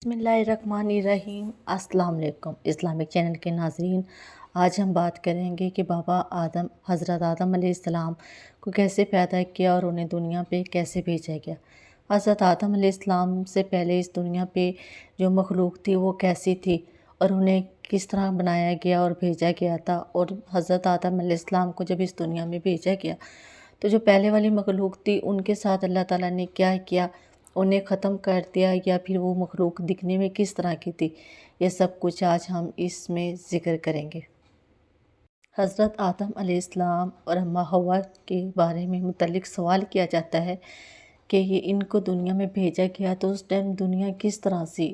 بسم اللہ الرحمن الرحیم۔ السلام علیکم اسلامک چینل کے ناظرین، آج ہم بات کریں گے کہ بابا آدم حضرت آدم علیہ السلام کو کیسے پیدا کیا اور انہیں دنیا پہ کیسے بھیجا گیا۔ حضرت آدم علیہ السلام سے پہلے اس دنیا پہ جو مخلوق تھی وہ کیسی تھی اور انہیں کس طرح بنایا گیا اور بھیجا گیا تھا، اور حضرت آدم علیہ السلام کو جب اس دنیا میں بھیجا گیا تو جو پہلے والی مخلوق تھی ان کے ساتھ اللہ تعالیٰ نے کیا کیا، انہیں ختم کر دیا یا پھر وہ مخلوق دکھنے میں کس طرح کی تھی، یہ سب کچھ آج ہم اس میں ذکر کریں گے۔ حضرت آدم علیہ السلام اور اماں حوا کے بارے میں متعلق سوال کیا جاتا ہے کہ یہ ان کو دنیا میں بھیجا گیا تو اس ٹائم دنیا کس طرح سی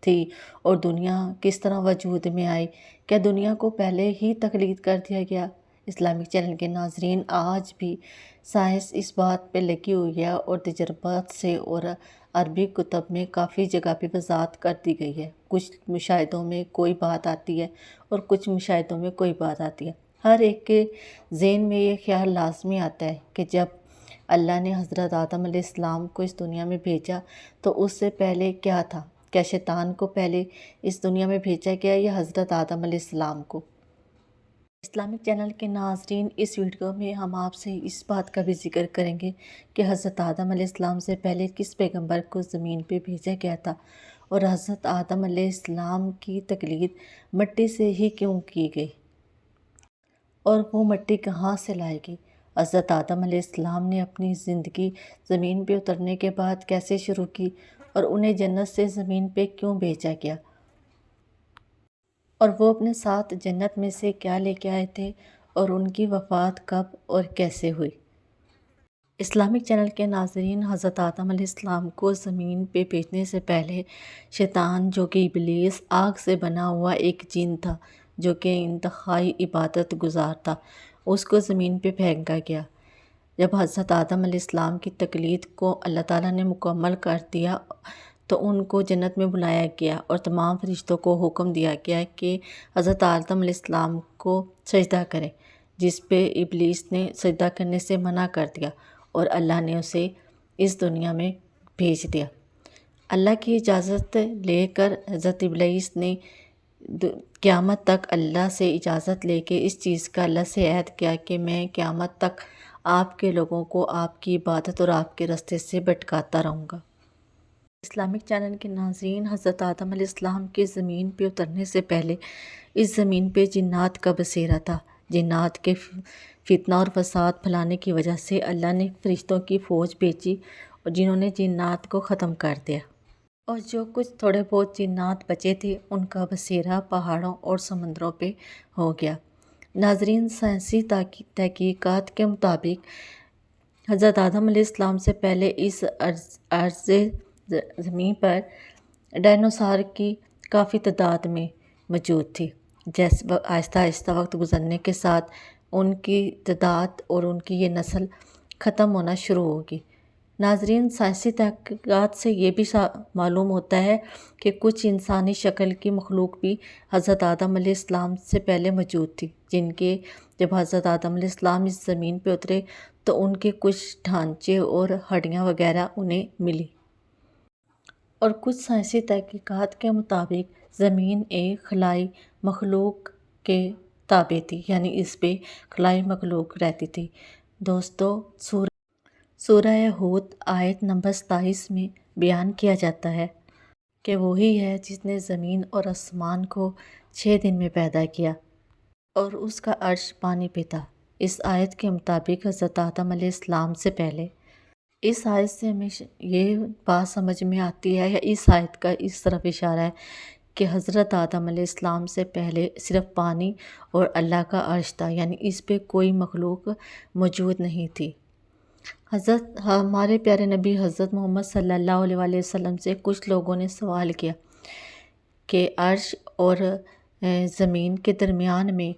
تھی اور دنیا کس طرح وجود میں آئی، کیا دنیا کو پہلے ہی تخلیق کر دیا گیا؟ اسلامک چینل کے ناظرین، آج بھی سائنس اس بات پہ لگی ہوئی ہے اور تجربات سے اور عربی کتب میں کافی جگہ پہ وضاحت کر دی گئی ہے۔ کچھ مشاہدوں میں کوئی بات آتی ہے اور کچھ مشاہدوں میں کوئی بات آتی ہے۔ ہر ایک کے ذہن میں یہ خیال لازمی آتا ہے کہ جب اللہ نے حضرت آدم علیہ السلام کو اس دنیا میں بھیجا تو اس سے پہلے کیا تھا؟ کیا شیطان کو پہلے اس دنیا میں بھیجا گیا یا حضرت آدم علیہ السلام کو؟ اسلامک چینل کے ناظرین، اس ویڈیو میں ہم آپ سے اس بات کا بھی ذکر کریں گے کہ حضرت آدم علیہ السلام سے پہلے کس پیغمبر کو زمین پہ بھیجا گیا تھا، اور حضرت آدم علیہ السلام کی تخلیق مٹی سے ہی کیوں کی گئی، اور وہ مٹی کہاں سے لائے گی۔ حضرت آدم علیہ السلام نے اپنی زندگی زمین پہ اترنے کے بعد کیسے شروع کی، اور انہیں جنت سے زمین پہ کیوں بھیجا گیا، اور وہ اپنے ساتھ جنت میں سے کیا لے کے آئے تھے، اور ان کی وفات کب اور کیسے ہوئی۔ اسلامک چینل کے ناظرین، حضرت آدم علیہ السلام کو زمین پہ بھیجنے سے پہلے شیطان جو کہ ابلیس آگ سے بنا ہوا ایک جن تھا جو کہ انتہائی عبادت گزار تھا، اس کو زمین پہ پھینکا گیا۔ جب حضرت آدم علیہ السلام کی تخلیق کو اللہ تعالیٰ نے مکمل کر دیا تو ان کو جنت میں بلایا گیا اور تمام فرشتوں کو حکم دیا گیا کہ حضرت آدم علیہ السلام کو سجدہ کریں، جس پہ ابلیس نے سجدہ کرنے سے منع کر دیا اور اللہ نے اسے اس دنیا میں بھیج دیا۔ اللہ کی اجازت لے کر حضرت ابلیس نے قیامت تک اللہ سے اجازت لے کے اس چیز کا اللہ سے عہد کیا کہ میں قیامت تک آپ کے لوگوں کو آپ کی عبادت اور آپ کے راستے سے بھٹکاتا رہوں گا۔ اسلامک چینل کے ناظرین، حضرت آدم علیہ السلام کے زمین پہ اترنے سے پہلے اس زمین پہ جنات کا بسیرا تھا۔ جنات کے فتنہ اور فساد پھیلانے کی وجہ سے اللہ نے فرشتوں کی فوج بھیجی اور جنہوں نے جنات کو ختم کر دیا، اور جو کچھ تھوڑے بہت جنات بچے تھے ان کا بسیرا پہاڑوں اور سمندروں پہ ہو گیا۔ ناظرین، سائنسی تحقیقات کے مطابق حضرت آدم علیہ السلام سے پہلے اس عرض زمین پر ڈائنوسار کی کافی تعداد میں موجود تھی۔ جیسے آہستہ آہستہ وقت گزرنے کے ساتھ ان کی تعداد اور ان کی یہ نسل ختم ہونا شروع ہوگی۔ ناظرین، سائنسی تحقیقات سے یہ بھی معلوم ہوتا ہے کہ کچھ انسانی شکل کی مخلوق بھی حضرت آدم علیہ السلام سے پہلے موجود تھی، جن کے جب حضرت آدم علیہ السلام اس زمین پہ اترے تو ان کے کچھ ڈھانچے اور ہڈیاں وغیرہ انہیں ملی۔ اور کچھ سائنسی تحقیقات کے مطابق زمین ایک خلائی مخلوق کے تابع تھی، یعنی اس پہ خلائی مخلوق رہتی تھی۔ دوستو، سورہ ہود آیت نمبر 27 میں بیان کیا جاتا ہے کہ وہی ہے جس نے زمین اور آسمان کو 6 دن میں پیدا کیا اور اس کا عرش پانی پہ تھا۔ اس آیت کے مطابق حضرت آدم علیہ السلام سے پہلے، اس آیت سے ہمیں یہ بات سمجھ میں آتی ہے یا اس آیت کا اس طرف اشارہ ہے کہ حضرت آدم علیہ السلام سے پہلے صرف پانی اور اللہ کا عرش تھا، یعنی اس پہ کوئی مخلوق موجود نہیں تھی۔ ہمارے پیارے نبی حضرت محمد صلی اللہ علیہ وآلہ وسلم سے کچھ لوگوں نے سوال کیا کہ عرش اور زمین کے درمیان میں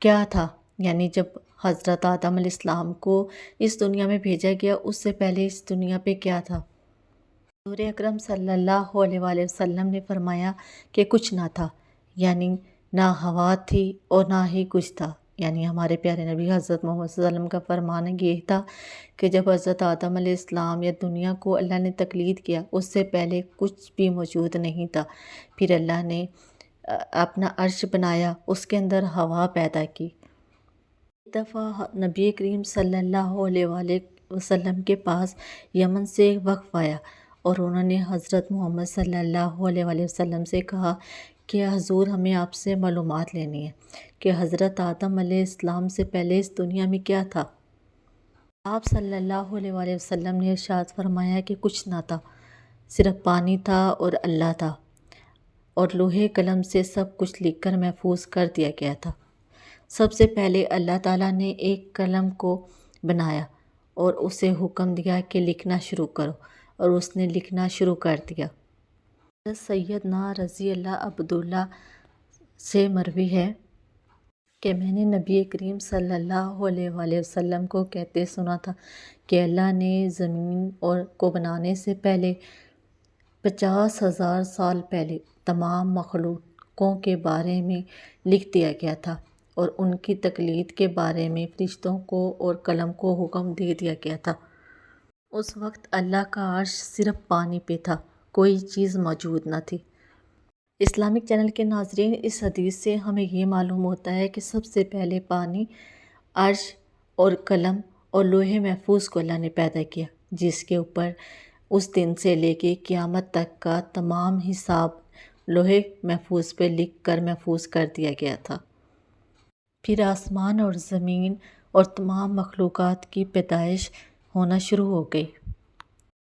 کیا تھا، یعنی جب حضرت آدم علیہ السلام کو اس دنیا میں بھیجا گیا اس سے پہلے اس دنیا پہ کیا تھا؟ حضور اکرم صلی اللہ علیہ وآلہ وسلم نے فرمایا کہ کچھ نہ تھا، یعنی نہ ہوا تھی اور نہ ہی کچھ تھا، یعنی ہمارے پیارے نبی حضرت محمد صلی اللہ علیہ وسلم کا فرمان یہ تھا کہ جب حضرت آدم علیہ السلام یا دنیا کو اللہ نے تخلیق کیا، اس سے پہلے کچھ بھی موجود نہیں تھا۔ پھر اللہ نے اپنا عرش بنایا، اس کے اندر ہوا پیدا کی۔ ایک دفعہ نبی کریم صلی اللہ علیہ وآلہ وسلم کے پاس یمن سے ایک وفد آیا اور انہوں نے حضرت محمد صلی اللہ علیہ وآلہ وسلم سے کہا کہ حضور ہمیں آپ سے معلومات لینی ہے کہ حضرت آدم علیہ السلام سے پہلے اس دنیا میں کیا تھا۔ آپ صلی اللہ علیہ وآلہ وسلم نے ارشاد فرمایا کہ کچھ نہ تھا، صرف پانی تھا اور اللہ تھا، اور لوہے قلم سے سب کچھ لکھ کر محفوظ کر دیا گیا تھا۔ سب سے پہلے اللہ تعالیٰ نے ایک قلم کو بنایا اور اسے حکم دیا کہ لکھنا شروع کرو، اور اس نے لکھنا شروع کر دیا۔ سیدنا رضی اللہ عبداللہ سے مروی ہے کہ میں نے نبی کریم صلی اللہ علیہ وآلہ وسلم کو کہتے سنا تھا کہ اللہ نے زمین کو بنانے سے پہلے 50,000 سال پہلے تمام مخلوقوں کے بارے میں لکھ دیا گیا تھا، اور ان کی تخلیق کے بارے میں فرشتوں کو اور قلم کو حکم دے دیا گیا تھا۔ اس وقت اللہ کا عرش صرف پانی پہ تھا، کوئی چیز موجود نہ تھی۔ اسلامک چینل کے ناظرین، اس حدیث سے ہمیں یہ معلوم ہوتا ہے کہ سب سے پہلے پانی، عرش اور قلم اور لوح محفوظ کو اللہ نے پیدا کیا، جس کے اوپر اس دن سے لے کے قیامت تک کا تمام حساب لوح محفوظ پہ لکھ کر محفوظ کر دیا گیا تھا۔ پھر آسمان اور زمین اور تمام مخلوقات کی پیدائش ہونا شروع ہو گئی۔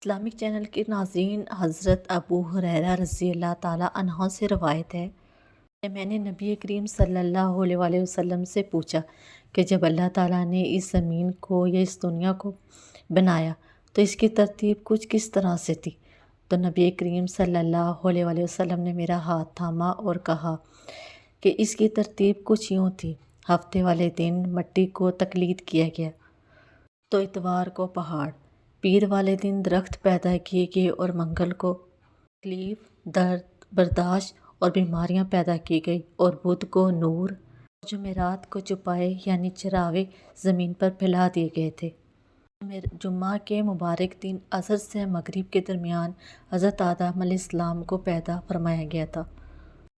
اسلامک چینل کے ناظرین، حضرت ابو ہریرہ رضی اللہ تعالیٰ عنہ سے روایت ہے کہ میں نے نبی کریم صلی اللہ علیہ وآلہ وسلم سے پوچھا کہ جب اللہ تعالیٰ نے اس زمین کو یا اس دنیا کو بنایا تو اس کی ترتیب کچھ کس طرح سے تھی؟ تو نبی کریم صلی اللہ علیہ وآلہ وسلم نے میرا ہاتھ تھاما اور کہا کہ اس کی ترتیب کچھ یوں تھی: ہفتے والے دن مٹی کو تخلیق کیا گیا، تو اتوار کو پہاڑ، پیر والے دن درخت پیدا کیے گئے، اور منگل کو تکلیف، درد برداشت اور بیماریاں پیدا کی گئی، اور بدھ کو نور، اور جمعرات کو چوپائے یعنی چراغے زمین پر پھیلا دیے گئے تھے۔ جمعہ کے مبارک دن عصر سے مغرب کے درمیان حضرت آدم علیہ السلام کو پیدا فرمایا گیا تھا۔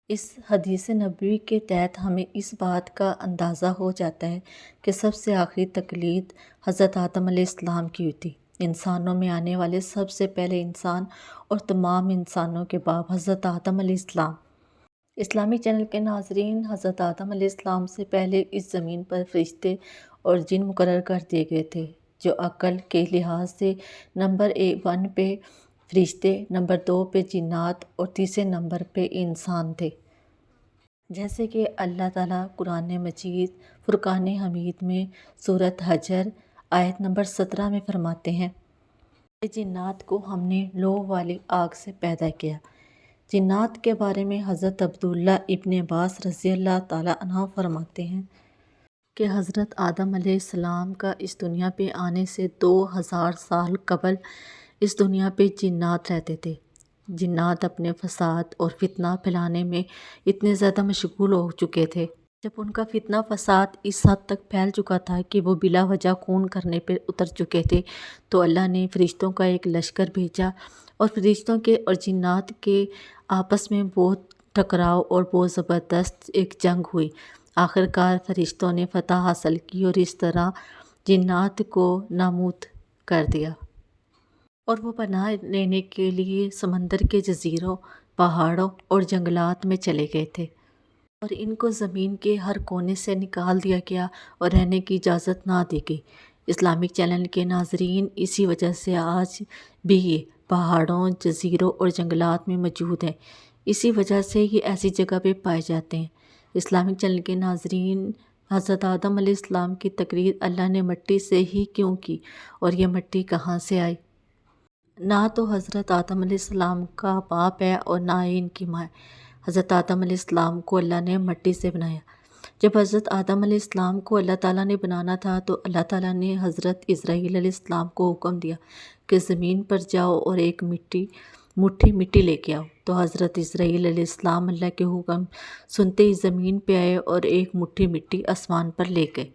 اس حدیث نبوی کے تحت ہمیں اس بات کا اندازہ ہو جاتا ہے کہ سب سے آخری تخلیق حضرت آدم علیہ السلام کی ہوئی تھی۔ انسانوں میں آنے والے سب سے پہلے انسان اور تمام انسانوں کے باپ حضرت آدم علیہ السلام۔ اسلامی چینل کے ناظرین، حضرت آدم علیہ السلام سے پہلے اس زمین پر فرشتے اور جن مقرر کر دیے گئے تھے، جو عقل کے لحاظ سے نمبر 1 پہ فرشتے، نمبر 2 پہ جنات اور تیسرے نمبر پہ انسان تھے۔ جیسے کہ اللہ تعالیٰ قرآن مجید فرقان حمید میں سورۃ حجر آیت نمبر 17 میں فرماتے ہیں کہ جنات کو ہم نے لو والی آگ سے پیدا کیا۔ جنات کے بارے میں حضرت عبداللہ ابن عباس رضی اللہ تعالیٰ عنہ فرماتے ہیں کہ حضرت آدم علیہ السلام کا اس دنیا پہ آنے سے 2000 سال قبل اس دنیا پہ جنات رہتے تھے۔ جنات اپنے فساد اور فتنہ پھیلانے میں اتنے زیادہ مشغول ہو چکے تھے۔ جب ان کا فتنہ فساد اس حد تک پھیل چکا تھا کہ وہ بلا وجہ خون کرنے پہ اتر چکے تھے، تو اللہ نے فرشتوں کا ایک لشکر بھیجا، اور فرشتوں کے اور جنات کے آپس میں بہت ٹکراؤ اور بہت زبردست ایک جنگ ہوئی۔ آخر کار فرشتوں نے فتح حاصل کی اور اس طرح جنات کو نابود کر دیا، اور وہ پناہ لینے کے لیے سمندر کے جزیروں، پہاڑوں اور جنگلات میں چلے گئے تھے، اور ان کو زمین کے ہر کونے سے نکال دیا گیا اور رہنے کی اجازت نہ دی گئی۔ اسلامک چینل کے ناظرین، اسی وجہ سے آج بھی یہ پہاڑوں، جزیروں اور جنگلات میں موجود ہیں۔ اسی وجہ سے یہ ایسی جگہ پہ پائے جاتے ہیں۔ اسلامک چینل کے ناظرین، حضرت آدم علیہ السلام کی تخلیق اللہ نے مٹی سے ہی کیوں کی، اور یہ مٹی کہاں سے آئی؟ نہ تو حضرت آدم علیہ السلام کا باپ ہے اور نہ ہی ان کی ماں ہے۔ حضرت آدم علیہ السلام کو اللہ نے مٹی سے بنایا۔ جب حضرت آدم علیہ السلام کو اللہ تعالیٰ نے بنانا تھا تو اللہ تعالیٰ نے حضرت اسرائیل علیہ السلام کو حکم دیا کہ زمین پر جاؤ اور ایک مٹی مٹھی مٹی لے کے آؤ۔ تو حضرت اسرائیل علیہ السلام اللہ کے حکم سنتے ہی زمین پہ آئے اور ایک مٹھی مٹی آسمان پر لے گئے۔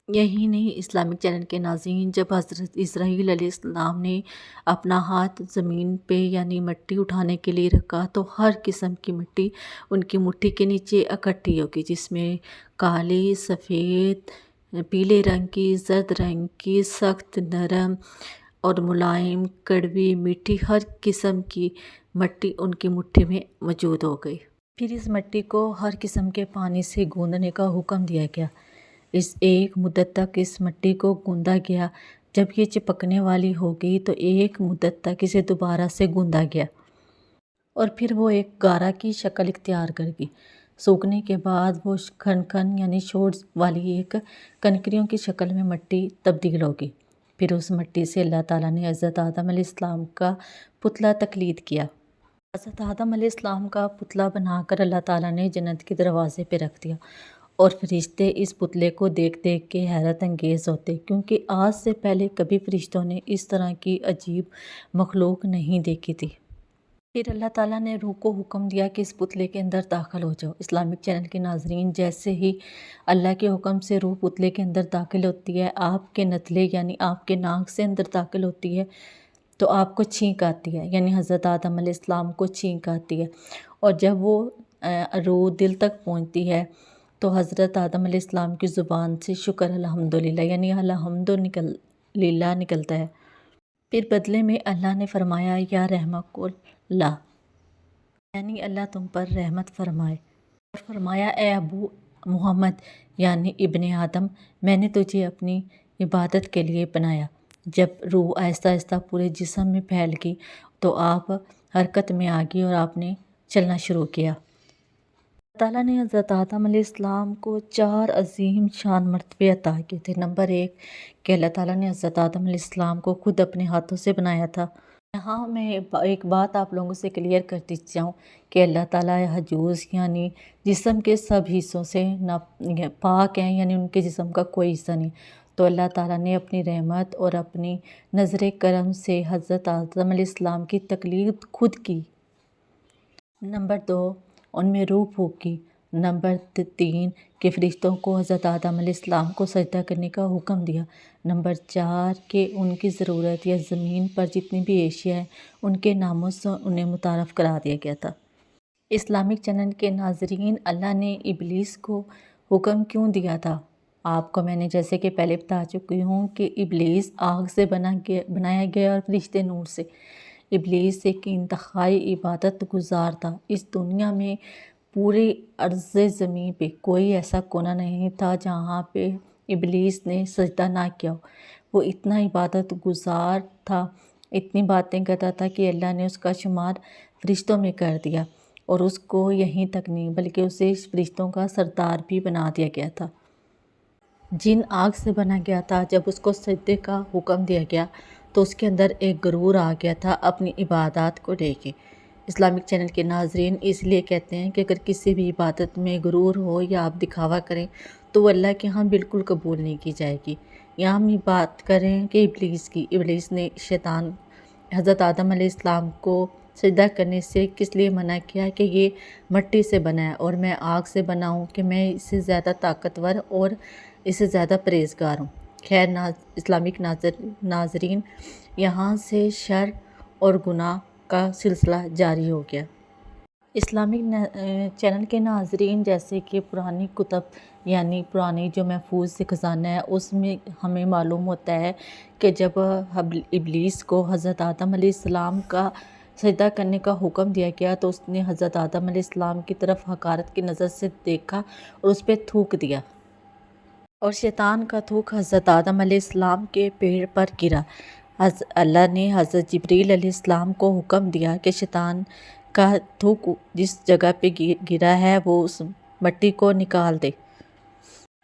یہی نہیں، اسلامک چینل کے ناظرین، جب حضرت اسرائیل علیہ السلام نے اپنا ہاتھ زمین پہ یعنی مٹی اٹھانے کے لیے رکھا تو ہر قسم کی مٹی ان کی مٹھی کے نیچے اکٹھی ہوگی، جس میں کالی، سفید، پیلے رنگ کی، زرد رنگ کی، سخت، نرم اور ملائم، کڑوی، میٹھی، ہر قسم کی مٹی ان کی مٹھی میں موجود ہو گئی۔ پھر اس مٹی کو ہر قسم کے پانی سے گوندھنے کا حکم دیا گیا۔ اس ایک مدت تک اس مٹی کو گوندا گیا۔ جب یہ چپکنے والی ہو گئی تو ایک مدت تک اسے دوبارہ سے گوندا گیا اور پھر وہ ایک گارا کی شکل اختیار کر گئی۔ سوکھنے کے بعد وہ کھن کھن یعنی شور والی ایک کنکریوں کی شکل میں مٹی تبدیل ہوگی۔ پھر اس مٹی سے اللہ تعالیٰ نے حضرت آدم علیہ السلام کا پتلا تخلیق کیا۔ حضرت آدم علیہ السلام کا پتلا بنا کر اللہ تعالیٰ نے جنت کے دروازے پہ رکھ دیا اور فرشتے اس پتلے کو دیکھ دیکھ کے حیرت انگیز ہوتے، کیونکہ آج سے پہلے کبھی فرشتوں نے اس طرح کی عجیب مخلوق نہیں دیکھی تھی۔ پھر اللہ تعالیٰ نے روح کو حکم دیا کہ اس پتلے کے اندر داخل ہو جاؤ۔ اسلامک چینل کے ناظرین، جیسے ہی اللہ کے حکم سے روح پتلے کے اندر داخل ہوتی ہے، آپ کے نتلے یعنی آپ کے ناک سے اندر داخل ہوتی ہے تو آپ کو چھینک آتی ہے، یعنی حضرت آدم علیہ السلام کو چھینک آتی ہے، اور جب وہ روح دل تک پہنچتی ہے تو حضرت آدم علیہ السلام کی زبان سے شکر الحمدللہ یعنی الحمدللہ نکلتا ہے۔ پھر بدلے میں اللہ نے فرمایا، یا رحمک اللہ، یعنی اللہ تم پر رحمت فرمائے، اور فرمایا، اے ابو محمد یعنی ابن آدم، میں نے تجھے اپنی عبادت کے لیے بنایا۔ جب روح آہستہ آہستہ پورے جسم میں پھیل گئی تو آپ حرکت میں آ گئی اور آپ نے چلنا شروع کیا۔ اللہ تعالیٰ نے حضرت آدم علیہ السلام کو 4 عظیم شان مرتبے عطا کیے تھے۔ نمبر 1 کہ اللہ تعالیٰ نے حضرت آدم علیہ السلام کو خود اپنے ہاتھوں سے بنایا تھا۔ یہاں میں ایک بات آپ لوگوں سے کلیئر کرتی جاؤں کہ اللہ تعالیٰ حجوز یعنی جسم کے سب حصوں سے پاک ہیں، یعنی ان کے جسم کا کوئی حصہ نہیں۔ تو اللہ تعالیٰ نے اپنی رحمت اور اپنی نظر کرم سے حضرت آدم علیہ السلام کی تخلیق خود کی۔ نمبر 2 ان میں روح پھونکی۔ نمبر 3 کہ فرشتوں کو حضرت آدم علیہ السلام کو سجدہ کرنے کا حکم دیا۔ نمبر 4 کہ ان کی ضرورت یا زمین پر جتنی بھی اشیاء ہیں ان کے ناموں سے انہیں متعارف کرا دیا گیا تھا۔ اسلامک چینل کے ناظرین، اللہ نے ابلیس کو حکم کیوں دیا تھا؟ آپ کو میں نے جیسے کہ پہلے بتا چکی ہوں کہ ابلیس آگ سے بنایا گیا اور فرشتے نور سے۔ ابلیس ایک انتہائی عبادت گزار تھا۔ اس دنیا میں پورے عرض زمین پہ کوئی ایسا کونا نہیں تھا جہاں پہ ابلیس نے سجدہ نہ کیا ہو۔ وہ اتنا عبادت گزار تھا، اتنی باتیں کرتا تھا کہ اللہ نے اس کا شمار فرشتوں میں کر دیا، اور اس کو یہیں تک نہیں بلکہ اسے فرشتوں کا سردار بھی بنا دیا گیا تھا۔ جن آگ سے بنا گیا تھا، جب اس کو سجدے کا حکم دیا گیا تو اس کے اندر ایک غرور آ گیا تھا اپنی عبادات کو لے کے۔ اسلامک چینل کے ناظرین، اس لیے کہتے ہیں کہ اگر کسی بھی عبادت میں غرور ہو یا آپ دکھاوا کریں تو وہ اللہ کے ہاں بالکل قبول نہیں کی جائے گی۔ یہاں ہم بات کریں کہ ابلیس کی، ابلیس نے شیطان حضرت آدم علیہ السلام کو سجدہ کرنے سے کس لیے منع کیا کہ یہ مٹی سے بنا ہے اور میں آگ سے بنا ہوں، کہ میں اس سے زیادہ طاقتور اور اس سے زیادہ پرہیزگار ہوں۔ خیر اسلامک ناظرین، یہاں سے شر اور گناہ کا سلسلہ جاری ہو گیا۔ اسلامک چینل کے ناظرین، جیسے کہ پرانی کتب یعنی پرانی جو محفوظ خزانہ ہے، اس میں ہمیں معلوم ہوتا ہے کہ جب ابلیس کو حضرت آدم علیہ السلام کا سجدہ کرنے کا حکم دیا گیا تو اس نے حضرت آدم علیہ السلام کی طرف حقارت کی نظر سے دیکھا اور اس پہ تھوک دیا، اور شیطان کا تھوک حضرت آدم علیہ السلام کے پیڑ پر گرا۔ اللہ نے حضرت جبریل علیہ السلام کو حکم دیا کہ شیطان کا تھوک جس جگہ پہ گرا ہے وہ اس مٹی کو نکال دے۔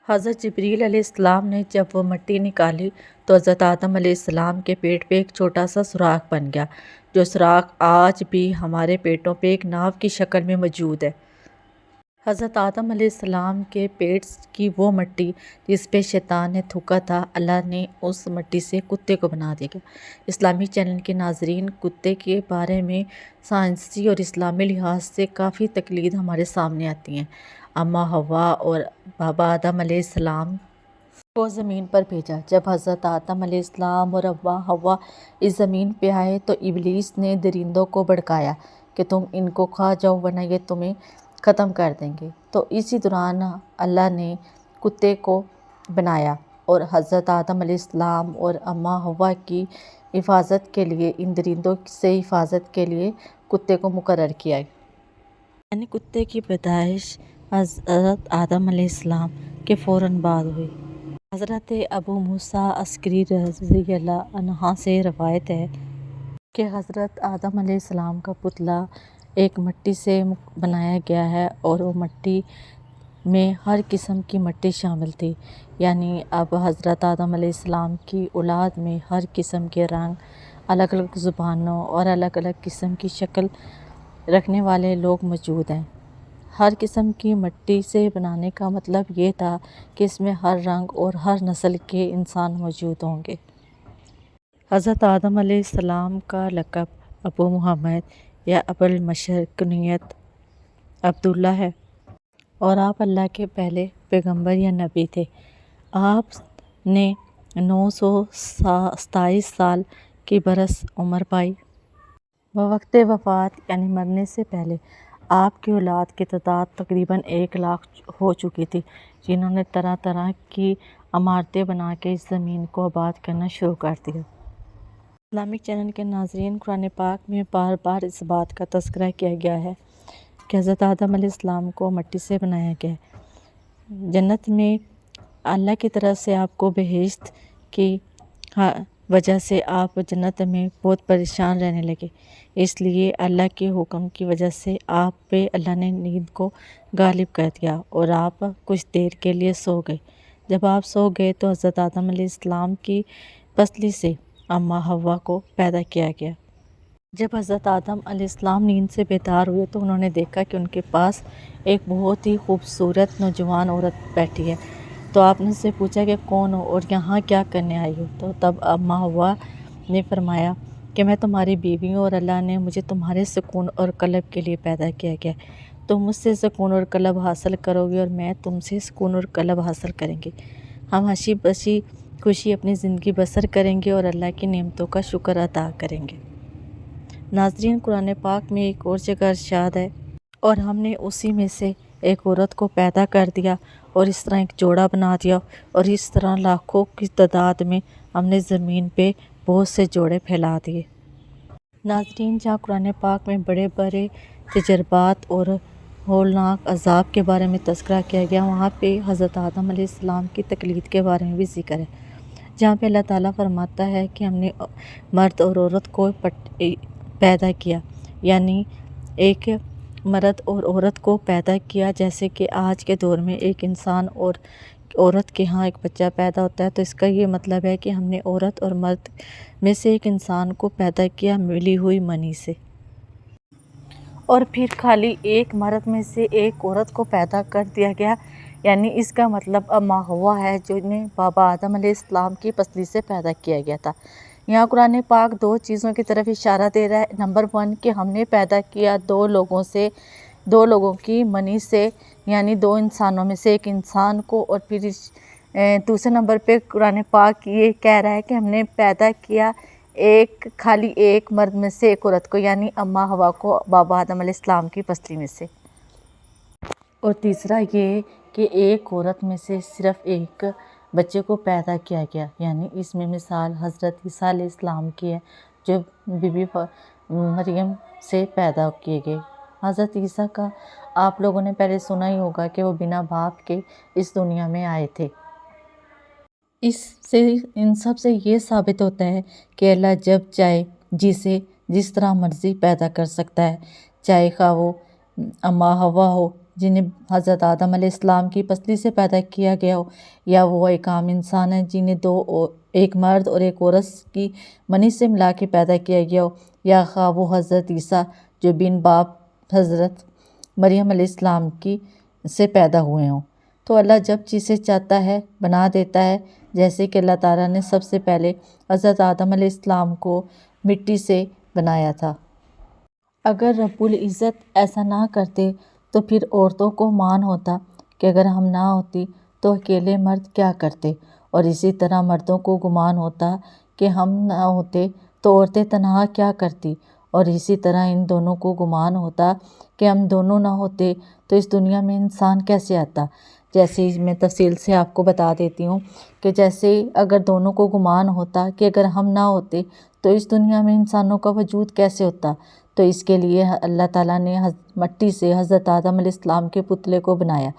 حضرت جبریل علیہ السلام نے جب وہ مٹی نکالی تو حضرت آدم علیہ السلام کے پیٹ پہ ایک چھوٹا سا سوراخ بن گیا، جو سوراخ آج بھی ہمارے پیٹوں پہ ایک ناو کی شکل میں موجود ہے۔ حضرت آدم علیہ السلام کے پیٹ کی وہ مٹی جس پہ شیطان نے تھوکا تھا، اللہ نے اس مٹی سے کتے کو بنا دیا گیا۔ اسلامی چینل کے ناظرین، کتے کے بارے میں سائنسی اور اسلامی لحاظ سے کافی تقلید ہمارے سامنے آتی ہیں۔ اماں حوا اور بابا آدم علیہ السلام کو زمین پر بھیجا۔ جب حضرت آدم علیہ السلام اور اماں حوا اس زمین پہ آئے تو ابلیس نے درندوں کو بھڑکایا کہ تم ان کو کھا جاؤ ورنہ یہ تمہیں ختم کر دیں گے۔ تو اسی دوران اللہ نے کتے کو بنایا اور حضرت آدم علیہ السلام اور اماں حوا کی حفاظت کے لیے، ان درندوں سے حفاظت کے لیے کتے کو مقرر کیا۔ یعنی کتے کی پیدائش حضرت آدم علیہ السلام کے فوراً بعد ہوئی۔ حضرت ابو موسیٰ عسکری رضی اللہ عنہ سے روایت ہے کہ حضرت آدم علیہ السلام کا پتلا ایک مٹی سے بنایا گیا ہے اور وہ مٹی میں ہر قسم کی مٹی شامل تھی۔ یعنی اب حضرت آدم علیہ السلام کی اولاد میں ہر قسم کے رنگ، الگ الگ زبانوں اور الگ الگ قسم کی شکل رکھنے والے لوگ موجود ہیں۔ ہر قسم کی مٹی سے بنانے کا مطلب یہ تھا کہ اس میں ہر رنگ اور ہر نسل کے انسان موجود ہوں گے۔ حضرت آدم علیہ السلام کا لقب ابو محمد یا ابو البشر کنیت عبداللہ ہے اور آپ اللہ کے پہلے پیغمبر یا نبی تھے۔ آپ نے 927 سال کی برس عمر پائی۔ بوقت وفات یعنی مرنے سے پہلے آپ کی اولاد کی تعداد تقریباً 1,00,000 ہو چکی تھی، جنہوں نے طرح طرح کی عمارتیں بنا کے اس زمین کو آباد کرنا شروع کر دیا۔ اسلامک چینل کے ناظرین، قرآن پاک میں بار بار اس بات کا تذکرہ کیا گیا ہے کہ حضرت آدم علیہ السلام کو مٹی سے بنایا گیا ہے۔ جنت میں اللہ کی طرف سے آپ کو بہشت کی وجہ سے آپ جنت میں بہت پریشان رہنے لگے، اس لیے اللہ کے حکم کی وجہ سے آپ پہ اللہ نے نیند کو غالب کر دیا اور آپ کچھ دیر کے لیے سو گئے۔ جب آپ سو گئے تو حضرت آدم علیہ السلام کی پسلی سے اماں حوا کو پیدا کیا گیا۔ جب حضرت آدم علیہ السلام نیند سے بیدار ہوئے تو انہوں نے دیکھا کہ ان کے پاس ایک بہت ہی خوبصورت نوجوان عورت بیٹھی ہے۔ تو آپ نے اس سے پوچھا کہ کون ہو اور یہاں کیا کرنے آئی ہو؟ تو تب اماں حوا نے فرمایا کہ میں تمہاری بیوی ہوں اور اللہ نے مجھے تمہارے سکون اور قلب کے لیے پیدا کیا گیا ہے۔ تم مجھ سے سکون اور قلب حاصل کرو گے اور میں تم سے سکون اور قلب حاصل کریں گے۔ ہم ہنسی بسی خوشی اپنی زندگی بسر کریں گے اور اللہ کی نعمتوں کا شکر ادا کریں گے۔ ناظرین، قرآن پاک میں ایک اور جگہ ارشاد ہے، اور ہم نے اسی میں سے ایک عورت کو پیدا کر دیا اور اس طرح ایک جوڑا بنا دیا اور اس طرح لاکھوں کی تعداد میں ہم نے زمین پہ بہت سے جوڑے پھیلا دیے۔ ناظرین، جہاں قرآن پاک میں بڑے بڑے تجربات اور ہولناک عذاب کے بارے میں تذکرہ کیا گیا، وہاں پہ حضرت آدم علیہ السلام کی تقلید کے بارے میں بھی ذکر ہے، جہاں پہ اللہ تعالیٰ فرماتا ہے کہ ہم نے مرد اور عورت کو پیدا کیا، یعنی ایک مرد اور عورت کو پیدا کیا۔ جیسے کہ آج کے دور میں ایک انسان اور عورت کے ہاں ایک بچہ پیدا ہوتا ہے، تو اس کا یہ مطلب ہے کہ ہم نے عورت اور مرد میں سے ایک انسان کو پیدا کیا ملی ہوئی منی سے، اور پھر خالی ایک مرد میں سے ایک عورت کو پیدا کر دیا گیا، یعنی اس کا مطلب اماں حوا ہے، جنہیں بابا آدم علیہ السلام کی پسلی سے پیدا کیا گیا تھا۔ یہاں قرآن پاک دو چیزوں کی طرف اشارہ دے رہا ہے۔ نمبر 1 کہ ہم نے پیدا کیا دو لوگوں کی منی سے، یعنی دو انسانوں میں سے ایک انسان کو، اور پھر دوسرے نمبر پہ قرآن پاک یہ کہہ رہا ہے کہ ہم نے پیدا کیا خالی ایک مرد میں سے ایک عورت کو، یعنی اماں حوا کو بابا آدم علیہ السلام کی پسلی میں سے، اور تیسرا یہ کہ ایک عورت میں سے صرف ایک بچے کو پیدا کیا گیا، یعنی اس میں مثال حضرت عیسیٰ علیہ السلام کی ہے، جو بی بی مریم سے پیدا کیے گئے۔ حضرت عیسیٰ کا آپ لوگوں نے پہلے سنا ہی ہوگا کہ وہ بنا باپ کے اس دنیا میں آئے تھے۔ اس سے ان سب سے یہ ثابت ہوتا ہے کہ اللہ جب چاہے جسے جس طرح مرضی پیدا کر سکتا ہے، چاہے خواہ وہ اماں حوا ہو جنہیں حضرت آدم علیہ السلام کی پسلی سے پیدا کیا گیا ہو، یا وہ ایک عام انسان ہے جنہیں ایک مرد اور ایک عورت کی منی سے ملا کے پیدا کیا گیا ہو، یا خواہ وہ حضرت عیسیٰ جو بن باپ حضرت مریم علیہ السلام کی سے پیدا ہوئے ہوں۔ تو اللہ جب چیزیں چاہتا ہے بنا دیتا ہے، جیسے کہ اللہ تعالیٰ نے سب سے پہلے حضرت آدم علیہ السلام کو مٹی سے بنایا تھا۔ اگر رب العزت ایسا نہ کرتے تو پھر عورتوں کو مان ہوتا کہ اگر ہم نہ ہوتی تو اکیلے مرد کیا کرتے، اور اسی طرح مردوں کو گمان ہوتا کہ ہم نہ ہوتے تو عورتیں تنہا کیا کرتی، اور اسی طرح ان دونوں کو گمان ہوتا کہ ہم دونوں نہ ہوتے تو اس دنیا میں انسان کیسے آتا۔ جیسے میں تفصیل سے آپ کو بتا دیتی ہوں کہ جیسے اگر دونوں کو گمان ہوتا کہ اگر ہم نہ ہوتے تو اس دنیا میں انسانوں کا وجود کیسے ہوتا، تو اس کے لیے اللہ تعالیٰ نے مٹی سے حضرت آدم علیہ السلام کے پتلے کو بنایا۔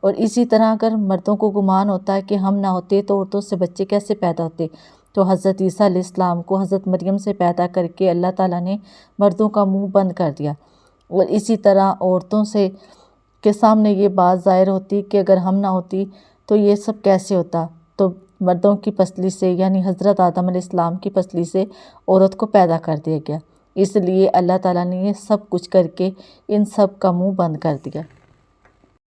اور اسی طرح اگر مردوں کو گمان ہوتا کہ ہم نہ ہوتے تو عورتوں سے بچے کیسے پیدا ہوتے، تو حضرت عیسیٰ علیہ السلام کو حضرت مریم سے پیدا کر کے اللہ تعالیٰ نے مردوں کا منہ بند کر دیا، اور اسی طرح عورتوں سے کے سامنے یہ بات ظاہر ہوتی کہ اگر ہم نہ ہوتی تو یہ سب کیسے ہوتا، تو مردوں کی پسلی سے یعنی حضرت آدم علیہ السلام کی پسلی سے عورت کو پیدا کر دیا گیا۔ اس لیے اللہ تعالیٰ نے یہ سب کچھ کر کے ان سب کا منہ بند کر دیا۔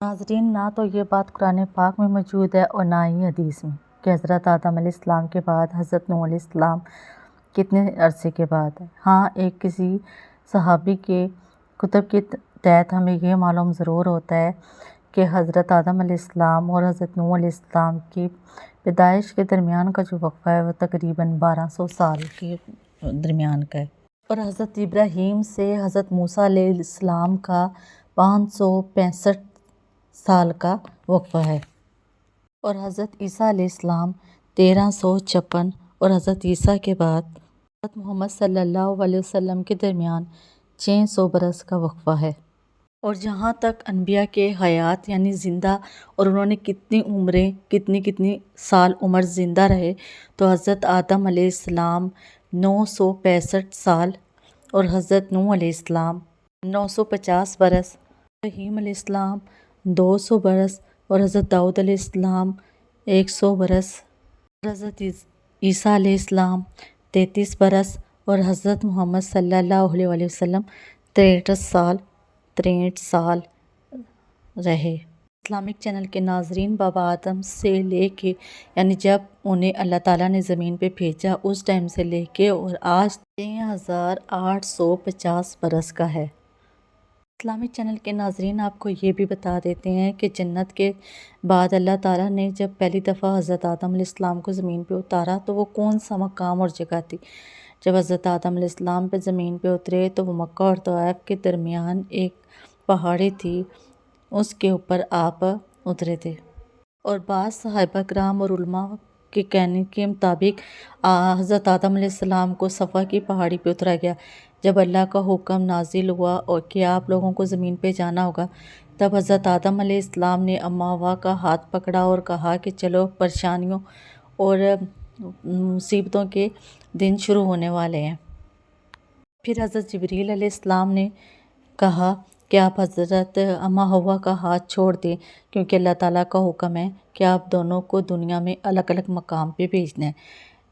ناظرین، نہ تو یہ بات قرآن پاک میں موجود ہے اور نہ ہی حدیث میں کہ حضرت آدم علیہ السلام کے بعد حضرت نوح علیہ السلام کتنے عرصے کے بعد ہے۔ ہاں، ایک کسی صحابی کے کتب کے تحت ہمیں یہ معلوم ضرور ہوتا ہے کہ حضرت آدم علیہ السلام اور حضرت نوح علیہ السلام کی پیدائش کے درمیان کا جو وقفہ ہے وہ تقریباً 1200 سال کے درمیان کا ہے، اور حضرت ابراہیم سے حضرت موسیٰ علیہ السلام کا 565 سال کا وقفہ ہے، اور حضرت عیسیٰ علیہ السلام 1356، اور حضرت عیسیٰ کے بعد حضرت محمد صلی اللہ علیہ وسلم کے درمیان 600 برس کا وقفہ ہے۔ اور جہاں تک انبیاء کے حیات یعنی زندہ اور انہوں نے کتنی عمریں کتنی سال عمر زندہ رہے، تو حضرت آدم علیہ السلام 965 سال، اور حضرت نوح علیہ السلام 950 برس، ابراہیم علیہ السلام 200 برس، اور حضرت داؤد علیہ السلام 100 برس، اور حضرت عیسیٰ علیہ السلام 33 برس، اور حضرت محمد صلی اللہ علیہ وسلم 63 سال رہے۔ اسلامک چینل کے ناظرین، بابا آدم سے لے کے یعنی جب انہیں اللہ تعالیٰ نے زمین پہ بھیجا اس ٹائم سے لے کے اور آج 6850 برس کا ہے۔ اسلامک چینل کے ناظرین، آپ کو یہ بھی بتا دیتے ہیں کہ جنت کے بعد اللہ تعالیٰ نے جب پہلی دفعہ حضرت آدم علیہ السلام کو زمین پہ اتارا تو وہ کون سا مقام اور جگہ تھی۔ جب حضرت آدم علیہ السلام پہ زمین پہ اترے تو وہ مکہ اور طائف کے درمیان ایک پہاڑی تھی، اس کے اوپر آپ اترے تھے، اور بعض صحابہ کرام اور علماء کے کہنے کے مطابق حضرت آدم علیہ السلام کو صفا کی پہاڑی پہ اترا گیا۔ جب اللہ کا حکم نازل ہوا اور کہ آپ لوگوں کو زمین پہ جانا ہوگا، تب حضرت آدم علیہ السلام نے اماں ہوا کا ہاتھ پکڑا اور کہا کہ چلو، پریشانیوں اور مصیبتوں کے دن شروع ہونے والے ہیں۔ پھر حضرت جبریل علیہ السلام نے کہا کہ آپ حضرت اماں ہوا کا ہاتھ چھوڑ دیں، کیونکہ اللہ تعالیٰ کا حکم ہے کہ آپ دونوں کو دنیا میں الگ الگ مقام پہ بھیجنا ہے۔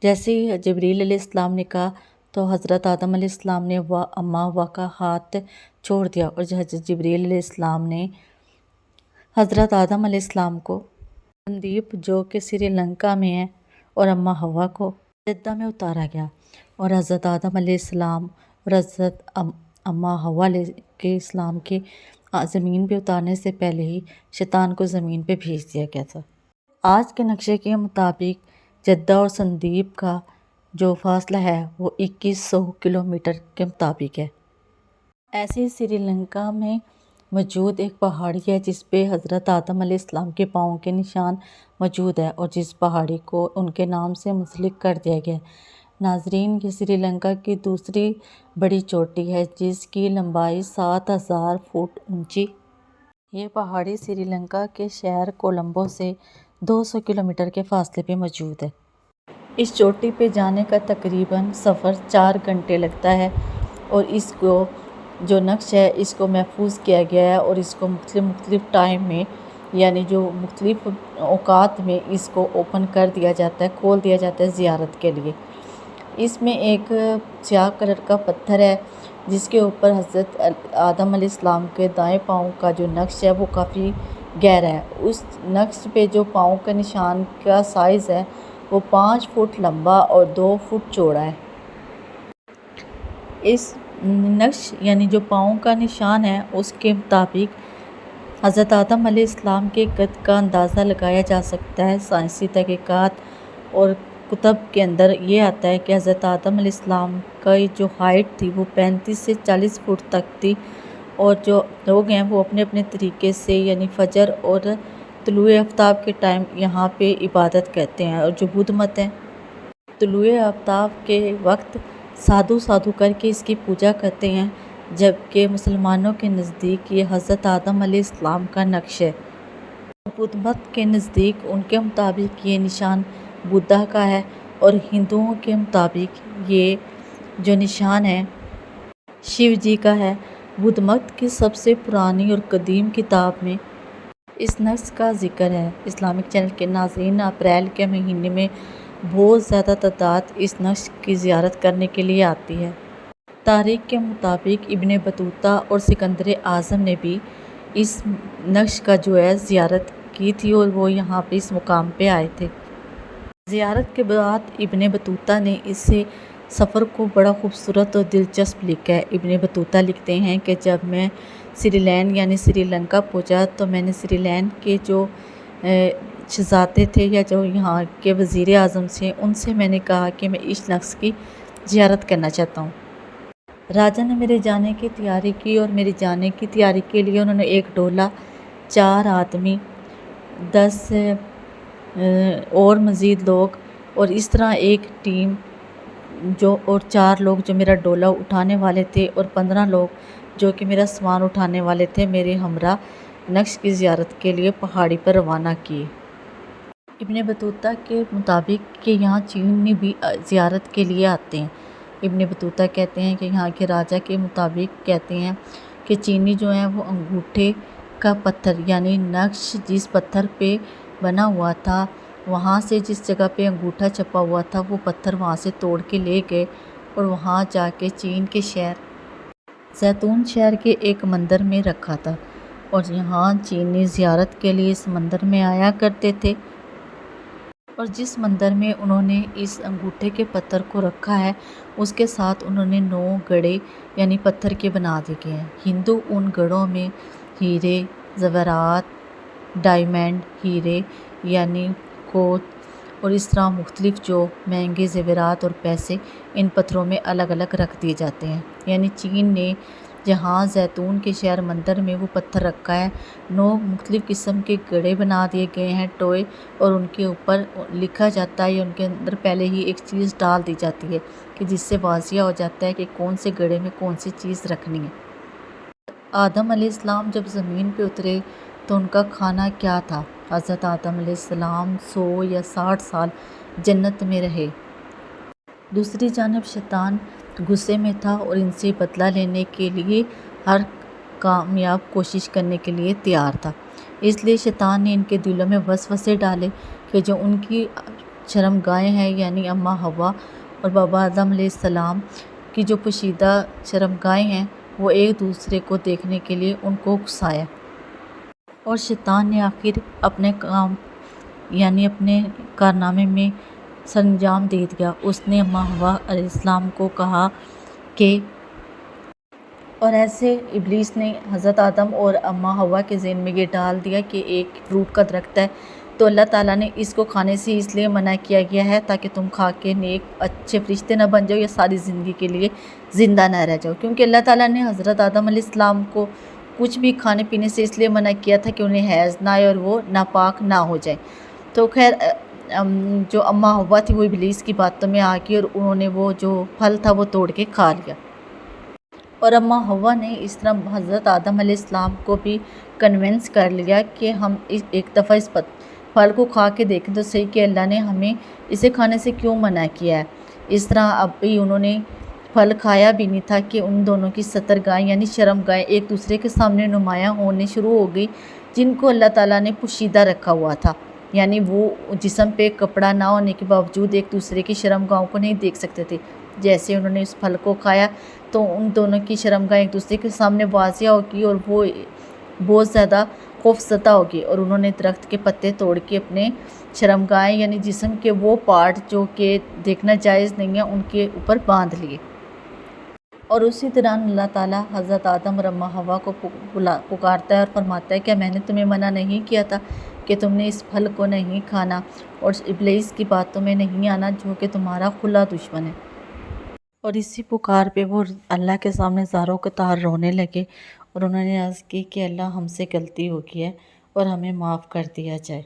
جیسے ہی جبریل علیہ السلام نے کہا تو حضرت آدم علیہ السلام نے اماں ہوا کا ہاتھ چھوڑ دیا، اور حضرت جبریل علیہ السلام نے حضرت آدم علیہ السلام کو سندیپ جو کہ سری لنکا میں ہے اور اماں ہوا کو جدہ میں اتارا گیا، اور حضرت آدم علیہ السلام اور حضرت اماں ہوا علیہ السلام کے زمین پہ اتارنے سے پہلے ہی شیطان کو زمین پہ بھیج دیا گیا تھا۔ آج کے نقشے کے مطابق جدہ اور سندیپ کا جو فاصلہ ہے وہ 2100 کلومیٹر کے مطابق ہے۔ ایسے سری لنکا میں موجود ایک پہاڑی ہے جس پہ حضرت آدم علیہ السلام کے پاؤں کے نشان موجود ہے، اور جس پہاڑی کو ان کے نام سے منسلک کر دیا گیا ہے۔ ناظرین، یہ سری لنکا کی دوسری بڑی چوٹی ہے جس کی لمبائی 7000 فٹ اونچی۔ یہ پہاڑی سری لنکا کے شہر کولمبو سے 200 کلومیٹر کے فاصلے پہ موجود ہے۔ اس چوٹی پہ جانے کا تقریباً سفر 4 گھنٹے لگتا ہے، اور اس کو جو نقش ہے اس کو محفوظ کیا گیا ہے، اور اس کو مختلف ٹائم میں یعنی جو مختلف اوقات میں اس کو اوپن کر دیا جاتا ہے، کھول دیا جاتا ہے زیارت کے لیے۔ اس میں ایک سیاہ کلر کا پتھر ہے جس کے اوپر حضرت آدم علیہ السلام کے دائیں پاؤں کا جو نقش ہے وہ کافی گہرا ہے۔ اس نقش پہ جو پاؤں کا نشان کا سائز ہے وہ 5 فٹ لمبا اور 2 فٹ چوڑا ہے۔ اس نقش یعنی جو پاؤں کا نشان ہے اس کے مطابق حضرت آدم علیہ السلام کے قد کا اندازہ لگایا جا سکتا ہے۔ سائنسی تحقیقات اور کتب کے اندر یہ آتا ہے کہ حضرت آدم علیہ السلام کا جو ہائٹ تھی وہ 35 سے 40 فٹ تک تھی، اور جو لوگ ہیں وہ اپنے اپنے طریقے سے یعنی فجر اور طلوع آفتاب کے ٹائم یہاں پہ عبادت کرتے ہیں، اور جو بدھ مت ہیں طلوع آفتاب کے وقت سادھو سادھو کر کے اس کی پوجا کرتے ہیں، جبکہ مسلمانوں کے نزدیک یہ حضرت آدم علیہ السلام کا نقش ہے۔ بدھ مت کے نزدیک ان کے مطابق یہ نشان بدھا کا ہے، اور ہندوؤں کے مطابق یہ جو نشان ہے شیو جی کا ہے۔ بدھ مت کی سب سے پرانی اور قدیم کتاب میں اس نقش کا ذکر ہے۔ اسلامک چینل کے ناظرین، اپریل کے مہینے میں بہت زیادہ تعداد اس نقش کی زیارت کرنے کے لیے آتی ہے۔ تاریخ کے مطابق ابن بطوطہ اور سکندر اعظم نے بھی اس نقش کا جو ہے زیارت کی تھی، اور وہ یہاں پہ اس مقام پہ آئے تھے۔ زیارت کے بعد ابن بطوطہ نے اس سفر کو بڑا خوبصورت اور دلچسپ لکھا ہے۔ ابن بطوطہ لکھتے ہیں کہ جب میں سری لینڈ یعنی سری لنکا پہنچا تو میں نے سری لینڈ کے جو شہزادے تھے یا جو یہاں کے وزیر اعظم سے ان سے میں نے کہا کہ میں اس نقش کی زیارت کرنا چاہتا ہوں۔ راجا نے میرے جانے کی تیاری کی، اور میرے جانے کی تیاری کے لیے انہوں نے ایک ڈولہ، 4 آدمی، 10 اور مزید لوگ، اور اس طرح ایک ٹیم اور 4 لوگ جو میرا ڈولہ اٹھانے والے تھے، اور 15 لوگ جو کہ میرا سامان اٹھانے والے تھے، میرے ہمراہ نقش کی زیارت کے لیے پہاڑی پر روانہ کیے۔ ابن بطوطہ کے مطابق کہ یہاں چینی بھی زیارت کے لیے آتے ہیں۔ ابن بطوطہ کہتے ہیں کہ یہاں کے راجا کے مطابق کہتے ہیں کہ چینی جو ہیں وہ انگوٹھے کا پتھر یعنی نقش جس پتھر پہ بنا ہوا تھا، وہاں سے جس جگہ پہ انگوٹھا چھپا ہوا تھا وہ پتھر وہاں سے توڑ کے لے گئے، اور وہاں جا کے چین کے شہر زیتون شہر کے ایک مندر میں رکھا تھا، اور یہاں چینی زیارت کے لیے اس مندر میں آیا کرتے تھے، اور جس مندر میں انہوں نے اس انگوٹھے کے پتھر کو رکھا ہے اس کے ساتھ انہوں نے 9 گڑھے یعنی پتھر کے بنا دیے ہیں۔ ہندو ان گڑھوں میں ہیرے، زیورات، ڈائمنڈ، ہیرے یعنی کوت، اور اس طرح مختلف جو مہنگے زیورات اور پیسے ان پتھروں میں الگ الگ رکھ دیے جاتے ہیں۔ یعنی چین نے جہاں زیتون کے شہر مندر میں وہ پتھر رکھا ہے، 9 مختلف قسم کے گڑھے بنا دیے گئے ہیں ٹوئے، اور ان کے اوپر لکھا جاتا ہے یا ان کے اندر پہلے ہی ایک چیز ڈال دی جاتی ہے کہ جس سے واضح ہو جاتا ہے کہ کون سے گڑھے میں کون سی چیز رکھنی ہے۔ آدم علیہ السلام جب زمین پہ اترے تو ان کا کھانا کیا تھا؟ حضرت آدم علیہ السلام 100 یا 60 سال جنت میں رہے۔ دوسری جانب شیطان غصے میں تھا اور ان سے بدلہ لینے کے لیے ہر کامیاب کوشش کرنے کے لیے تیار تھا۔ اس لیے شیطان نے ان کے دلوں میں وسوسے ڈالے کہ جو ان کی شرمگاہیں ہیں یعنی اماں حوا اور بابا آدم علیہ السلام کی جو پوشیدہ شرمگاہیں ہیں وہ ایک دوسرے کو دیکھنے کے لیے ان کو اکسایا، اور شیطان نے آخر اپنے کام یعنی اپنے کارنامے میں سرانجام دے دیا۔ اس نے اماں حوا علیہ السلام کو کہا کہ اور ایسے ابلیس نے حضرت آدم اور اماں حوا کے ذہن میں یہ ڈال دیا کہ ایک فروٹ کا درخت ہے تو اللہ تعالیٰ نے اس کو کھانے سے اس لیے منع کیا گیا ہے تاکہ تم کھا کے نیک اچھے فرشتے نہ بن جاؤ یا ساری زندگی کے لیے زندہ نہ رہ جاؤ، کیونکہ اللہ تعالیٰ نے حضرت آدم علیہ السلام کو کچھ بھی کھانے پینے سے اس لیے منع کیا تھا کہ انہیں حیض نہ آئے اور وہ ناپاک نہ ہو جائیں۔ تو خیر جو اماں حوا تھی وہ ابلیس کی باتوں میں آ گئی اور انہوں نے وہ جو پھل تھا وہ توڑ کے کھا لیا، اور اماں حوا نے اس طرح حضرت آدم علیہ السلام کو بھی کنونس کر لیا کہ ہم ایک دفعہ اس پھل کو کھا کے دیکھیں تو صحیح کہ اللہ نے ہمیں اسے کھانے سے کیوں منع کیا ہے۔ اس طرح اب بھی انہوں نے پھل کھایا بھی نہیں تھا کہ ان دونوں کی سترگاہیں یعنی شرمگاہیں ایک دوسرے کے سامنے نمایاں ہونے شروع ہو گئی، جن کو اللہ تعالیٰ نے پوشیدہ رکھا ہوا تھا، یعنی وہ جسم پہ کپڑا نہ ہونے کے باوجود ایک دوسرے کی شرمگاہوں کو نہیں دیکھ سکتے تھے۔ جیسے انہوں نے اس پھل کو کھایا تو ان دونوں کی شرمگاہیں ایک دوسرے کے سامنے واضح ہوگی اور وہ بہت زیادہ خوف زدہ ہو گئے اور انہوں نے درخت کے پتے توڑ کے اپنے شرمگاہیں یعنی جسم کے وہ پارٹ جو کہ دیکھنا جائز نہیں ہے ان کے اوپر باندھ لیے۔ اور اسی دوران اللہ تعالیٰ حضرت آدم اور اماں حوا کو پکارتا ہے اور فرماتا ہے کہ میں نے تمہیں منع نہیں کیا تھا کہ تم نے اس پھل کو نہیں کھانا اور ابلیس کی باتوں میں نہیں آنا جو کہ تمہارا کھلا دشمن ہے۔ اور اسی پکار پہ وہ اللہ کے سامنے زاروں قطار رونے لگے اور انہوں نے عرض کی کہ اللہ ہم سے غلطی ہو گئی ہے اور ہمیں معاف کر دیا جائے۔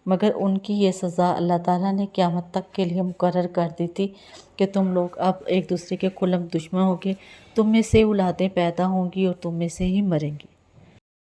مگر ان کی یہ سزا اللہ تعالیٰ نے قیامت تک کے لیے مقرر کر دی تھی کہ تم لوگ اب ایک دوسرے کے کھلم دشمن ہوگے، تم میں سے اولادیں پیدا ہوں گی اور تم میں سے ہی مریں گی۔